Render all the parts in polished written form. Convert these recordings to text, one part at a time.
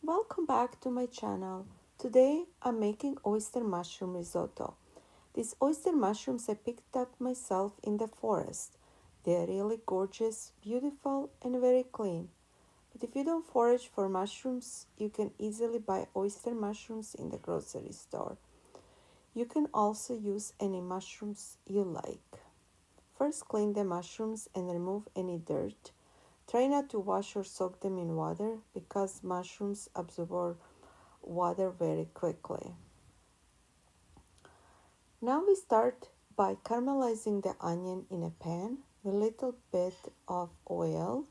Welcome back to my channel. Today I'm making oyster mushroom risotto. These oyster mushrooms I picked up myself in the forest. They are really gorgeous, beautiful and very clean. But if you don't forage for mushrooms, you can easily buy oyster mushrooms in the grocery store. You can also use any mushrooms you like. First clean the mushrooms and remove any dirt. Try not to wash or soak them in water because mushrooms absorb water very quickly. Now we start by caramelizing the onion in a pan with a little bit of oil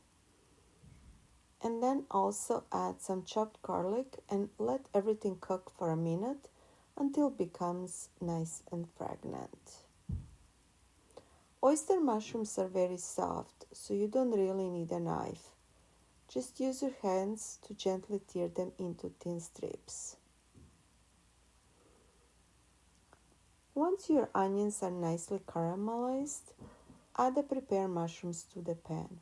and then also add some chopped garlic and let everything cook for a minute until it becomes nice and fragrant. Oyster mushrooms are very soft, so you don't really need a knife. Just use your hands to gently tear them into thin strips. Once your onions are nicely caramelized, add the prepared mushrooms to the pan.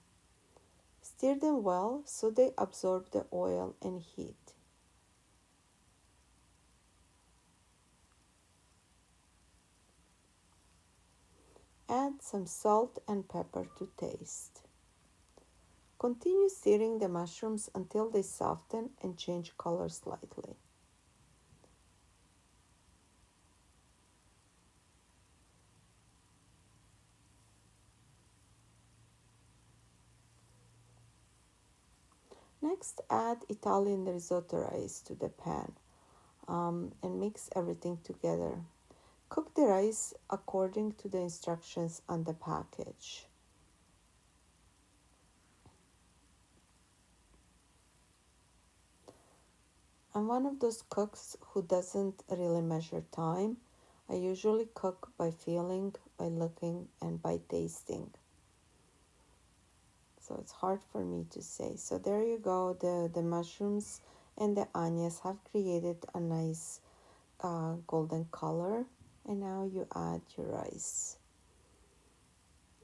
Stir them well so they absorb the oil and heat. Add some salt and pepper to taste. Continue stirring the mushrooms until they soften and change color slightly. Next, add Italian risotto rice to the pan and mix everything together. Cook the rice according to the instructions on the package. I'm one of those cooks who doesn't really measure time. I usually cook by feeling, by looking, and by tasting. So it's hard for me to say. So there you go. The mushrooms and the onions have created a nice golden color. And now you add your rice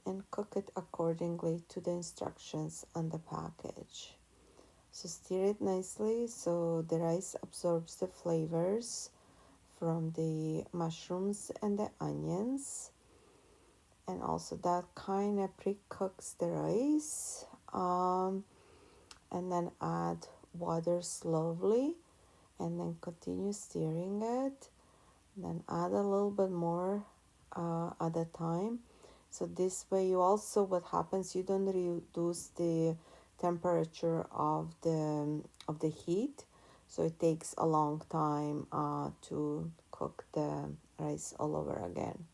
and cook it accordingly to the instructions on the package. So stir it nicely so the rice absorbs the flavors from the mushrooms and the onions, and also that kind of pre-cooks the rice, and then add water slowly and then continue stirring it, then add a little bit more at a time. So this way you also, what happens, you don't reduce the temperature of the heat, so it takes a long time to cook the rice all over again.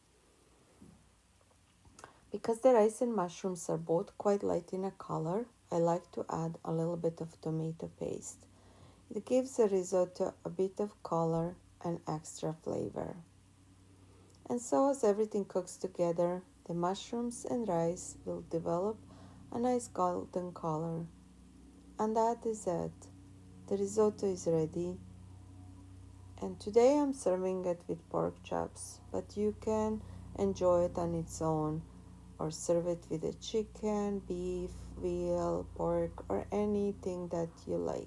Because the rice and mushrooms are both quite light in a color, I like to add a little bit of tomato paste. It gives the risotto a bit of color and extra flavor. And so as everything cooks together, the mushrooms and rice will develop a nice golden color. And that is it. The risotto is ready. And today I'm serving it with pork chops, but you can enjoy it on its own or serve it with a chicken, beef, veal, pork, or anything that you like.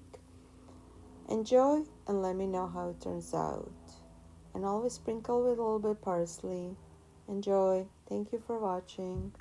Enjoy and let me know how it turns out. And always sprinkle with a little bit parsley. Enjoy. Thank you for watching.